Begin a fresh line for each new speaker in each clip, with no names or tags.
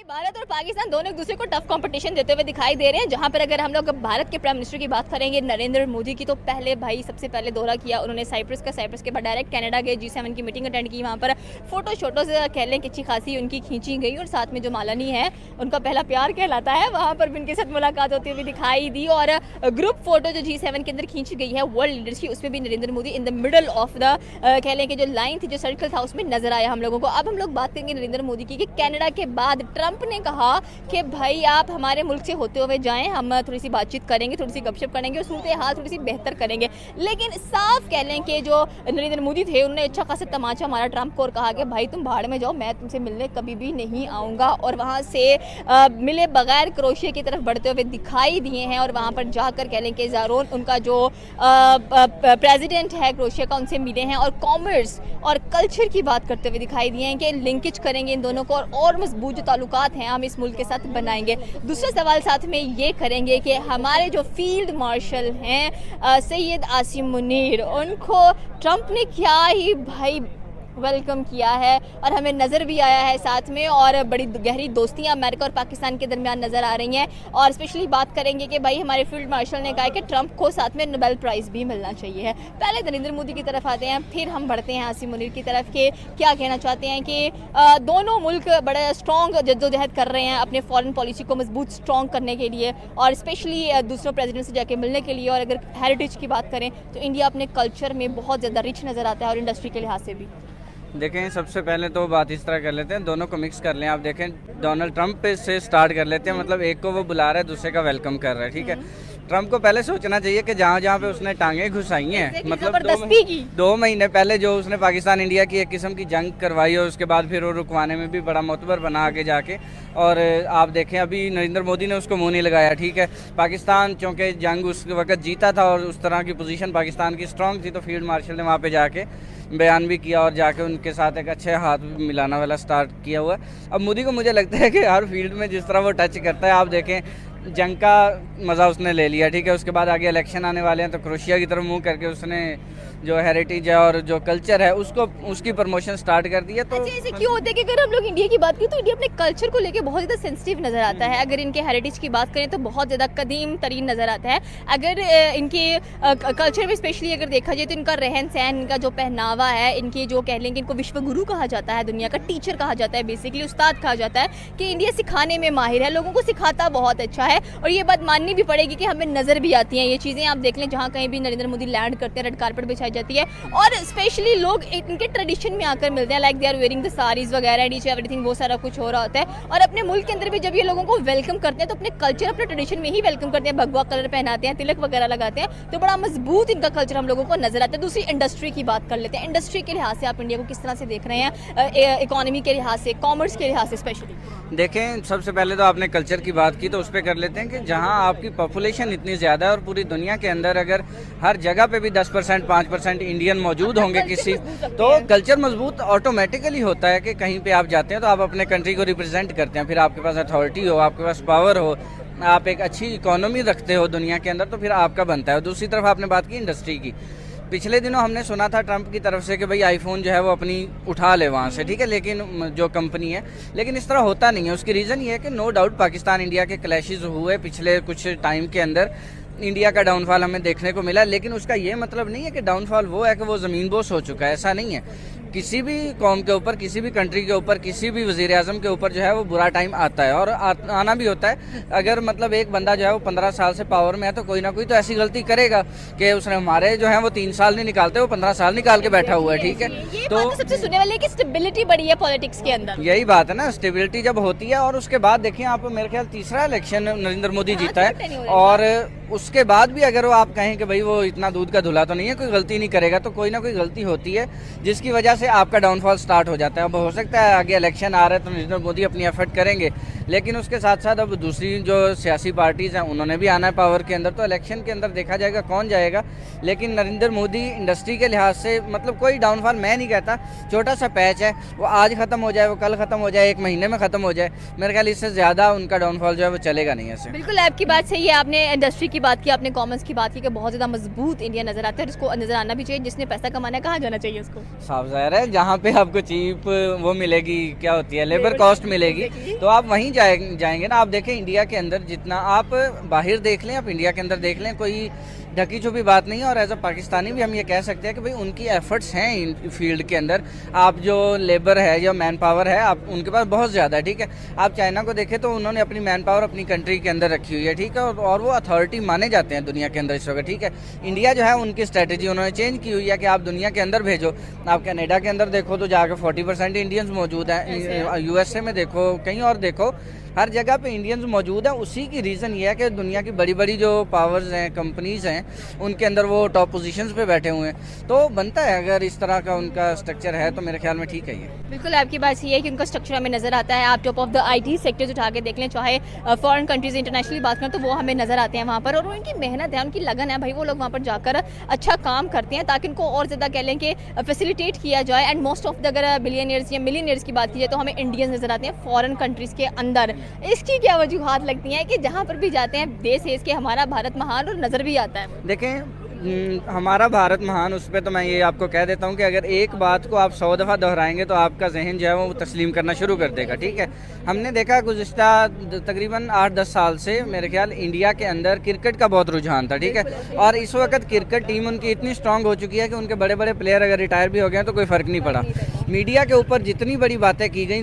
भाई भारत और पाकिस्तान दोनों एक दूसरे को टफ कंपटीशन देते हुए दिखाई दे रहे हैं। जहां पर अगर हम लोग भारत के प्राइम मिनिस्टर की बात करेंगे नरेंद्र मोदी की, तो सबसे पहले दौरा किया उन्होंने साइप्रस के बाद डायरेक्ट कनाडा गए, G7 की मीटिंग अटेंड की। वहां पर फोटो से कह लें कि अच्छी खासी उनकी खींची गई और साथ में जो मालानी है उनका पहला प्यार कहलाता है, वहां पर भी उनके साथ मुलाकात होती हुई दिखाई दी। और ग्रुप फोटो जो G7 के अंदर खींची गई है वर्ल्ड लीडर्स की, उसमें भी Narendra Modi in the middle of the कह लें कि जो लाइन थी, जो सर्कल था, उसमें नजर आया हम लोगों को। अब हम लोग बात करेंगे नरेंद्र मोदी की कि कनाडा के बाद ट्रंप ने कहा कि भाई आप हमारे मुल्क से होते हुए जाएं, हम थोड़ी सी बातचीत करेंगे, थोड़ी सी गपशप करेंगे और सूरत हाल थोड़ी सी बेहतर करेंगे। लेकिन साफ कह लें कि जो नरेंद्र मोदी थे उन्होंने अच्छा खासा तमाचा मारा ट्रंप को और कहा कि भाई तुम भाड़ में जाओ, मैं तुमसे मिलने कभी भी नहीं आऊँगा। और वहाँ से मिले बगैर क्रोशिया की तरफ बढ़ते हुए दिखाई दिए हैं और वहाँ पर जाकर कह लें कि ज़ारोन उनका जो प्रेसिडेंट है क्रोशिया का, उनसे मिले हैं और कॉमर्स और कल्चर की बात करते हुए दिखाई दिए हैं कि लिंकेज करेंगे इन दोनों को और मजबूत जो ताल्लुकात हैं हम इस मुल्क के साथ बनाएंगे। दूसरा सवाल साथ में ये करेंगे कि हमारे जो फील्ड मार्शल हैं सैयद आसिम मुनीर, उनको ट्रंप ने क्या ही भाई वेलकम किया है और हमें नज़र भी आया है साथ में, और बड़ी गहरी दोस्तियां अमेरिका और पाकिस्तान के दरमियान नज़र आ रही हैं। और स्पेशली बात करेंगे कि भाई हमारे फील्ड मार्शल ने कहा कि ट्रंप को साथ में नोबेल प्राइज़ भी मिलना चाहिए है। पहले नरेंद्र मोदी की तरफ आते हैं, फिर हम बढ़ते हैं आसिम मुनीर की तरफ के क्या कहना चाहते हैं कि दोनों मुल्क बड़ा स्ट्रॉन्ग जद्दोजहद कर रहे हैं अपने फॉरेन पॉलिसी को मजबूत स्ट्रॉन्ग करने के लिए और स्पेशली दूसरों प्रेसिडेंट से जाके मिलने के लिए। और अगर हेरिटेज की बात करें तो इंडिया अपने कल्चर में बहुत ज़्यादा रिच नज़र आता है और इंडस्ट्री के लिहाज से भी।
देखें, सबसे पहले तो बात इस तरह कर लेते हैं, दोनों को मिक्स कर लें। आप देखें डोनाल्ड ट्रंप से स्टार्ट कर लेते हैं, मतलब एक को वो बुला रहा है, दूसरे का वेलकम कर रहा है, ठीक है। ट्रंप को पहले सोचना चाहिए कि जहाँ जहाँ पे उसने टांगे घुसाई हैं, मतलब 2 महीने पहले जो उसने पाकिस्तान इंडिया की एक किस्म की जंग करवाई और उसके बाद फिर वो रुकवाने में भी बड़ा मोतबर बना आगे जाके। और आप देखें अभी नरेंद्र मोदी ने उसको मुँह नहीं लगाया, ठीक है। पाकिस्तान चूँकि जंग उस वक्त जीता था और उस तरह की पोजीशन पाकिस्तान की स्ट्रॉन्ग थी, तो फील्ड मार्शल ने वहाँ पे जाके बयान भी किया और जाके उनके साथ एक अच्छे हाथ मिलाना वाला स्टार्ट किया हुआ है। अब मोदी को मुझे लगता है कि हर फील्ड में जिस तरह वो टच करता है, आप देखें जंग का मज़ा उसने ले लिया, ठीक है। उसके बाद आगे इलेक्शन आने वाले हैं तो क्रोशिया की तरफ मुंह करके उसने जो हेरिटेज है और जो कल्चर है उसकी प्रमोशन स्टार्ट कर दी है। तो
अच्छा, ऐसे क्यों होता है कि अगर हम लोग इंडिया की बात करें तो इंडिया अपने कल्चर को लेके बहुत ज़्यादा सेंसिटिव नज़र आता है। अगर इनके हेरिटेज की बात करें तो बहुत ज़्यादा कदीम तरीन नज़र आता है। अगर इनके कल्चर में स्पेशली अगर देखा जाए तो इनका रहन सहन, इनका जो पहनावा है, इनकी जो कह लेंगे इनको विश्व गुरु कहा जाता है, दुनिया का टीचर कहा जाता है, बेसिकली उस्ताद कहा जाता है कि इंडिया सिखाने में माहिर है, लोगों को सिखाता बहुत अच्छा है। और ये बात माननी भी पड़ेगी कि हमें नज़र भी आती हैं ये चीज़ें। आप देख लें जहाँ कहीं भी नरेंद्र मोदी लैंड करते हैं रेड कारपेट बिछाई जाती है और स्पेशली लोग इनके ट्रेडिशन में आकर मिलते हैं, like they are wearing the saris वगैरह एंड एवरीथिंग, वो सारा कुछ हो रहा होता है। और अपने मुल्क के अंदर भी जब ये लोगों को वेलकम करते हैं तो अपने कल्चर, अपने ट्रेडिशन में ही वेलकम करते हैं, भगवा कलर पहनाते हैं, तिलक वगैरह लगाते हैं, तो बड़ा मजबूत इनका कल्चर हम लोगों को नजर आता है। दूसरी इंडस्ट्री की बात कर लेते हैं। इंडस्ट्री के लिहाज से आप इंडिया को किस तरह से देख रहे हैं, इकोनॉमी के लिहाज से, कॉमर्स के लिहाज से स्पेशली?
देखें, सबसे पहले तो आपने कल्चर की बात की तो उस पर कर लेते हैं कि जहाँ आपकी पॉपुलेशन इतनी ज़्यादा है और पूरी दुनिया के अंदर अगर हर जगह पे भी 10% 5% इंडियन मौजूद होंगे किसी, तो कल्चर मजबूत ऑटोमेटिकली होता है कि कहीं पे आप जाते हैं तो आप अपने कंट्री को रिप्रेजेंट करते हैं, फिर आपके पास अथॉरिटी हो, आपके पास पावर हो, आप एक अच्छी इकोनॉमी रखते हो दुनिया के अंदर, तो फिर आपका बनता है। दूसरी तरफ आपने बात की इंडस्ट्री की। पिछले दिनों हमने सुना था ट्रंप की तरफ से कि भाई आईफोन जो है वो अपनी उठा ले वहाँ से, ठीक है, लेकिन जो कंपनी है, लेकिन इस तरह होता नहीं है। उसकी रीज़न ये है कि नो डाउट पाकिस्तान इंडिया के क्लैशेस हुए पिछले कुछ टाइम के अंदर, इंडिया का डाउनफॉल हमें देखने को मिला, लेकिन उसका ये मतलब नहीं है कि डाउनफॉल वो है कि वो ज़मीनबोस हो चुका है, ऐसा नहीं है। किसी भी कौम के ऊपर, किसी भी कंट्री के ऊपर, किसी भी वज़ीर आज़म के ऊपर जो है वो बुरा टाइम आता है और आना भी होता है। अगर मतलब एक बंदा जो है वो 15 साल से पावर में है तो कोई ना कोई तो ऐसी गलती करेगा कि उसने हमारे जो है वो 3 साल नहीं निकालते, वो 15 साल निकाल के बैठा हुआ है, ठीक है।
तो सबसे सुनने वाले की स्टेबिलिटी बढ़ी है पॉलिटिक्स के अंदर,
यही बात है ना, स्टेबिलिटी जब होती है। और उसके बाद देखिए आप, मेरे ख्याल तीसरा इलेक्शन नरेंद्र मोदी जीता है और उसके बाद भी अगर वो आप कहें कि भाई वो इतना दूध का धुला तो नहीं है, कोई गलती नहीं करेगा, तो कोई ना कोई गलती होती है जिसकी वजह से आपका डाउनफॉल स्टार्ट हो जाता है। अब हो सकता है आगे इलेक्शन आ रहा है तो नरेंद्र मोदी अपनी एफर्ट करेंगे, लेकिन उसके साथ साथ अब दूसरी जो सियासी पार्टीज़ हैं उन्होंने भी आना है पावर के अंदर, तो इलेक्शन के अंदर देखा जाएगा कौन जाएगा। लेकिन नरेंद्र मोदी इंडस्ट्री के लिहाज से मतलब कोई डाउनफॉल मैं नहीं कहता, छोटा सा पैच है, वो आज ख़त्म हो जाए, वो कल ख़त्म हो जाए, 1 महीने में ख़त्म हो जाए, मेरे ख्याल इससे ज़्यादा उनका डाउनफॉल जो है वो चलेगा नहीं ऐसे।
बिल्कुल आपकी बात सही है। आपने इंडस्ट्री की बात की, आपने कॉमर्स की बात की कि बहुत ज़्यादा मजबूत इंडिया नज़र आता है, उसको नज़र आना भी चाहिए। जिसने पैसा कमाना है कहाँ जाना चाहिए उसको?
साफ ज़ाहिर सेक्टर है जहाँ पे आपको चीप वो मिलेगी, क्या होती है, लेबर कॉस्ट मिलेगी, तो आप वहीं जाएंगे ना। आप देखें इंडिया के अंदर जितना आप बाहर देख लें, आप इंडिया के अंदर देख लें, कोई ढकी छुपी बात नहीं है। और एज अ पाकिस्तानी भी हम ये कह सकते हैं कि भाई उनकी एफर्ट्स हैं इन फील्ड के अंदर। आप जो लेबर है या मैन पावर है, आप उनके पास बहुत ज़्यादा है, ठीक है। आप चाइना को देखें तो उन्होंने अपनी मैन पावर अपनी कंट्री के अंदर रखी हुई है, ठीक है, और वो अथॉरिटी माने जाते हैं दुनिया के अंदर इस वक्त, ठीक है। इंडिया जो है उनकी स्ट्रेटजी उन्होंने चेंज की हुई है कि आप दुनिया के अंदर भेजो। आप कनाडा के अंदर देखो तो जाकर 40% इंडियंस मौजूद हैं, यूएसए में देखो, कहीं और देखो, हर जगह पे इंडियंस मौजूद हैं। उसी की रीज़न ये है कि दुनिया की बड़ी बड़ी जो पावर्स हैं, कंपनीज़ हैं, उनके अंदर वो टॉप पोजीशंस पे बैठे हुए हैं। तो बनता है अगर इस तरह का उनका स्ट्रक्चर है तो मेरे ख्याल में ठीक है ये।
बिल्कुल आपकी बात सही है कि उनका स्ट्रक्चर हमें नज़र आता है। आप top of the IT sectors उठा के देख लें, चाहे फॉरेन कंट्रीज इंटरनेशनली बात करें, तो वो हमें नज़र आते हैं वहाँ पर। और उनकी मेहनत है, उनकी लगन है, भाई वो लोग वहाँ पर जाकर अच्छा काम करते हैं ताकि उनको और ज़्यादा कह लें कि फैसिलिटेट किया जाए। एंड मोस्ट ऑफ द अगर बिलियनियर्स या मिलियनियर्स की बात की जाए तो हमें इंडियंस नज़र आते हैं फॉरेन कंट्रीज़ के अंदर। इसकी क्या वजूहात लगती हैं कि जहाँ पर भी जाते हैं देश है इसके हमारा भारत महान और नज़र भी आता है?
देखें हमारा भारत महान, उस पर तो मैं ये आपको कह देता हूँ कि अगर एक बात को आप 100 दफ़ा दोहराएंगे तो आपका जहन जो है वो तस्लीम करना शुरू कर देगा, ठीक है। हमने देखा गुज़िश्ता तकरीबन 8-10 साल से मेरे ख्याल इंडिया के अंदर क्रिकेट का बहुत रुझान था, ठीक है। और इस वक्त क्रिकेट टीम उनकी इतनी स्ट्रांग हो चुकी है कि उनके बड़े बड़े प्लेयर अगर रिटायर भी हो गए तो कोई फ़र्क नहीं पड़ा। मीडिया के ऊपर जितनी बड़ी बातें की गई,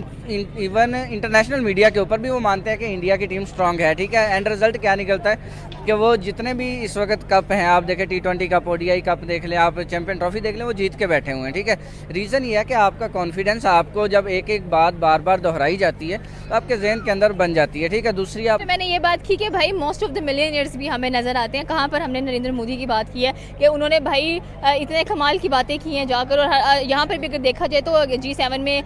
इवन इंटरनेशनल मीडिया के ऊपर भी वो मानते हैं कि इंडिया की टीम स्ट्रांग है, ठीक है। एंड रिजल्ट क्या निकलता है कि वो जितने भी इस वक्त कप हैं, आप देखें T20 कप, ODI कप देख लें, आप चैंपियन ट्रॉफी देख लें, वो जीत के बैठे हुए हैं, ठीक है। रीज़न ये है कि आपका कॉन्फिडेंस, आपको जब एक एक बात बार बार दोहराई जाती है तो आपके जहन के अंदर बन जाती है, ठीक है। दूसरी आप
मैंने ये बात की कि भाई मोस्ट ऑफ द मिलियनियर्स भी हमें नज़र आते हैं। कहाँ पर हमने नरेंद्र मोदी की बात की है कि उन्होंने भाई इतने कमाल की बातें की हैं जाकर। और यहाँ पर भी अगर देखा जाए तो G7 में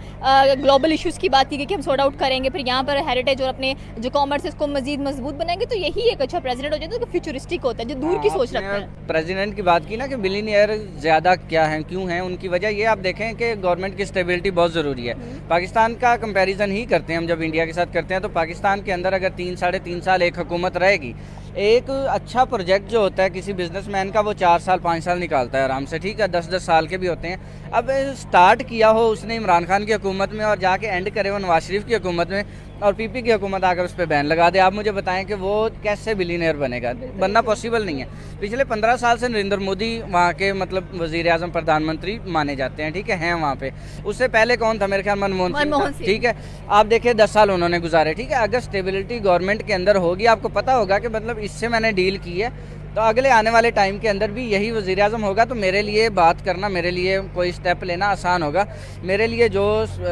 ग्लोबल इश्यूज़ की बात की गई कि हम सॉर्ट आउट करेंगे, फिर यहाँ पर हेरिटेज और अपने जो कॉमर्स इसको मजीद मजबूत बनाएंगे। तो यही एक अच्छा प्रेसिडेंट हो जाए तो फ्यूचरिस्टिक होता है, जो दूर की सोच रखता है।
प्रेसिडेंट की बात की ना कि बिलियनियर ज़्यादा क्या हैं, क्यों हैं, उनकी वजह ये आप देखें कि गवर्नमेंट की स्टेबिलिटी बहुत ज़रूरी है। पाकिस्तान का कंपैरिजन ही करते हैं हम जब इंडिया के साथ करते हैं, तो पाकिस्तान के अंदर अगर 3-3.5 साल एक हुकूमत रहेगी, एक अच्छा प्रोजेक्ट जो होता है किसी बिजनेसमैन का वो 4 साल 5 साल निकालता है आराम से, ठीक है। 10-10 साल के भी होते हैं। अब स्टार्ट किया हो उसने इमरान खान की हुकूमत में और जाके एंड करे वो नवाज शरीफ की हुकूमत में, और पीपी की हुकूमत आकर उस पर बैन लगा दे, आप मुझे बताएं कि वो कैसे बिलियनियर बनेगा? बनना पॉसिबल नहीं है। पिछले 15 साल से नरेंद्र मोदी वहाँ के मतलब वज़ीर आज़म, प्रधानमंत्री माने जाते हैं, ठीक है, हैं वहाँ पे। उससे पहले कौन था? मेरे ख्याल मनमोहन सिंह, ठीक है। आप देखिए 10 साल उन्होंने गुजारे, ठीक है। अगर स्टेबिलिटी गवर्नमेंट के अंदर होगी, आपको पता होगा कि मतलब इससे मैंने डील की है, तो अगले आने वाले टाइम के अंदर भी यही वज़ीर आज़म होगा, तो मेरे लिए बात करना, मेरे लिए कोई स्टेप लेना आसान होगा। मेरे लिए जो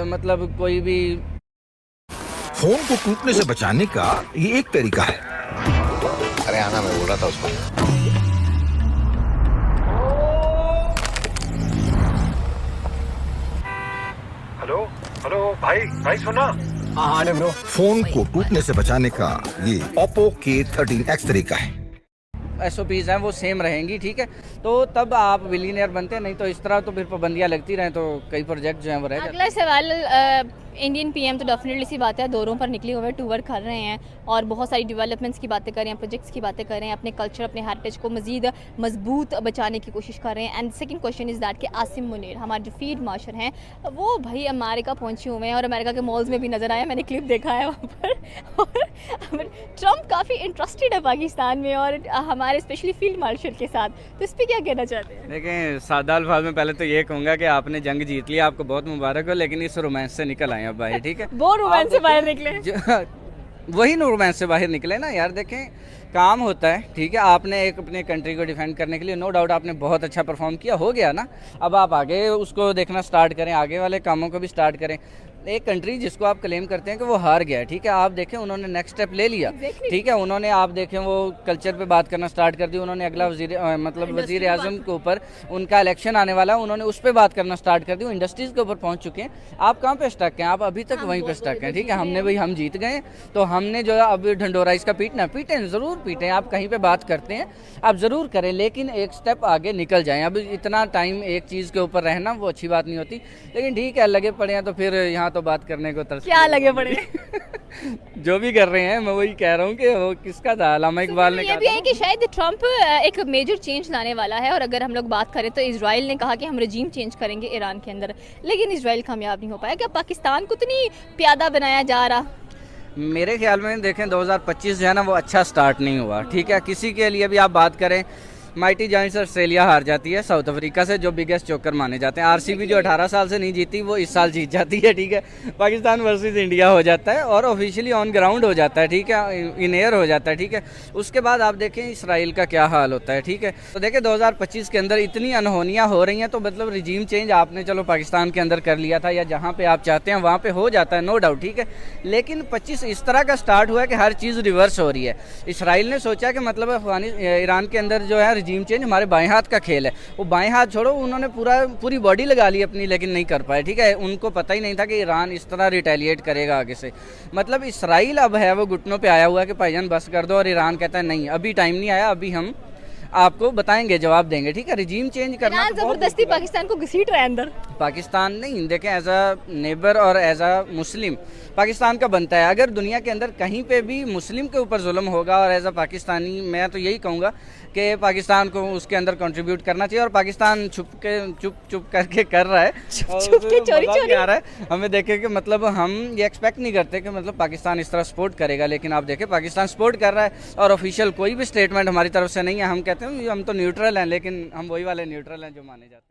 मतलब कोई भी
फोन को टूटने से बचाने का ये एक तरीका है।
अरे आना, मैं बोल रहा था उसको।
हेलो हेलो भाई सुना?
हाँ ब्रो।
फोन को टूटने से बचाने का ये Oppo K13X तरीका है।
SOPs हैं वो सेम रहेंगी, ठीक है। तो तब आप बिलियनियर बनते हैं, नहीं तो इस तरह तो फिर पाबंदियाँ लगती रहें तो कई प्रोजेक्ट जो हैं वो रह जाते हैं।
अगला सवाल, इंडियन पीएम तो डेफिनेटली सी बात है दौरों पर निकले हुए टूर कर रहे हैं और बहुत सारी डेवलपमेंट्स की बातें कर रहे हैं, प्रोजेक्ट्स की बातें कर रहे हैं, अपने कल्चर, अपने हेरिटेज को मजीद मजबूत बचाने की कोशिश कर रहे हैं। And second question is that कि आसिम मुनीर, हमारे जो फील्ड मार्शल हैं, वो भाई अमेरिका पहुंचे हुए हैं और अमेरिका के मॉल्स में भी नज़र आए, मैंने क्लिप देखा है वहाँ पर। और ट्रम्प काफ़ी इंटरेस्टेड है पाकिस्तान में और हमारे स्पेशली फील्ड मार्शल के साथ, तो इस पर क्या कहना चाहते हैं?
देखें, सादा अल्फाज में पहले तो ये कहूँगा कि आपने जंग जीत लिया, आपको बहुत मुबारक हो, लेकिन इस रोमांस से निकल आए अब भाई, ठीक है।
वो रोमांस से बाहर निकले,
वही रोमांस से बाहर निकले ना यार। देखें, काम होता है, ठीक है। आपने एक अपने कंट्री को डिफेंड करने के लिए नो डाउट आपने बहुत अच्छा परफॉर्म किया, हो गया ना। अब आप आगे उसको देखना स्टार्ट करें, आगे वाले कामों को भी स्टार्ट करें। एक कंट्री जिसको आप क्लेम करते हैं कि वो हार गया है, ठीक है, आप देखें उन्होंने नेक्स्ट स्टेप ले लिया, ठीक है। उन्होंने आप देखें वो कल्चर पे बात करना स्टार्ट कर दी, उन्होंने अगला वज़ीर आज़म के ऊपर उनका इलेक्शन आने वाला है, उन्होंने उस पर बात करना स्टार्ट कर दी, वो इंडस्ट्रीज़ के ऊपर पहुंच चुके हैं। आप कहाँ पे स्टक हैं? आप अभी तक वहीं पे स्टक हैं, ठीक है। हमने भाई हम जीत गए, तो हमने जो है अब ढंडोरा इसका पीटना, पीटें ज़रूर पीटें। आप कहीं पर बात करते हैं आप ज़रूर करें, लेकिन एक स्टेप आगे निकल जाएँ। अब इतना टाइम एक चीज़ के ऊपर रहना वो अच्छी बात नहीं होती, लेकिन ठीक है, लगे पड़े हैं तो फिर यहाँ तो बात करने को तरस
क्या लगे पड़े
जो भी कर रहे हैं, मैं वही कह रहा हूँ कि वो किसका था, अल्लामा इकबाल ने
ये
कहा
भी
था।
है कि शायद ट्रंप एक मेजर चेंज लाने वाला है। और अगर हम लोग बात करें तो इजराइल ने कहा कि हम रजीम चेंज करेंगे ईरान के अंदर, लेकिन इजराइल कामयाब नहीं हो पाया। क्या पाकिस्तान को तो नहीं प्यादा बनाया जा रहा?
मेरे ख्याल में देखें 2025 जो है ना वो अच्छा स्टार्ट नहीं हुआ, ठीक है। किसी के लिए भी आप बात करें, माइटी जायंट्स ऑस्ट्रेलिया हार जाती है साउथ अफ्रीका से, जो बिगेस्ट चोकर माने जाते हैं। आरसीबी जो 18 साल से नहीं जीती वो इस साल जीत जाती है, ठीक है। पाकिस्तान वर्सेस इंडिया हो जाता है और ऑफिशियली ऑन ग्राउंड हो जाता है, ठीक है, इन एयर हो जाता है, ठीक है। उसके बाद आप देखें इसराइल का क्या हाल होता है, ठीक है। तो देखें 2025 के अंदर इतनी अनहोनियाँ हो रही हैं, तो मतलब रिजीम चेंज आपने चलो पाकिस्तान के अंदर कर लिया था, या जहाँ पे आप चाहते हैं वहाँ पे हो जाता है, नो डाउट, ठीक है। लेकिन 25 इस तरह का स्टार्ट हुआ है कि हर चीज़ रिवर्स हो रही है। इसराइल ने सोचा कि मतलब ईरान के अंदर जो है रिजीम चेंज हमारे बाएं हाथ का खेल है, वो बाएं हाथ छोड़ो, उन्होंने पूरी बॉडी लगा ली अपनी, लेकिन नहीं कर पाए, ठीक है। उनको पता ही नहीं था कि ईरान इस तरह रिटेलिएट करेगा आगे से। मतलब इसराइल अब है वो घुटनों पे आया हुआ कि भाईजान बस कर दो, और ईरान कहता है नहीं अभी टाइम नहीं आया, अभी हम आपको बताएंगे, जवाब देंगे, ठीक है। रिजीम चेंज करना
ईरान
तो बहुत
जबरदस्ती पाकिस्तान को घसीट रहा है अंदर।
पाकिस्तान नहीं, देखें एज अ नेबर और एज अ मुस्लिम पाकिस्तान का बनता है। अगर दुनिया के अंदर कहीं पे भी मुस्लिम के ऊपर जुल्म होगा, और एज अ पाकिस्तानी मैं तो यही कहूँगा कि पाकिस्तान को उसके अंदर कंट्रीब्यूट करना चाहिए। और पाकिस्तान चुप करके कर रहा है,
छुप के चोरी
आ रहा है। हमें देखे कि मतलब हम ये एक्सपेक्ट नहीं करते कि मतलब पाकिस्तान इस तरह सपोर्ट करेगा, लेकिन आप देखें पाकिस्तान सपोर्ट कर रहा है, और ऑफिशियल कोई भी स्टेटमेंट हमारी तरफ से नहीं है। हम कहते हैं हम तो न्यूट्रल हैं, लेकिन हम वही वाले न्यूट्रल हैं जो माने जाते हैं।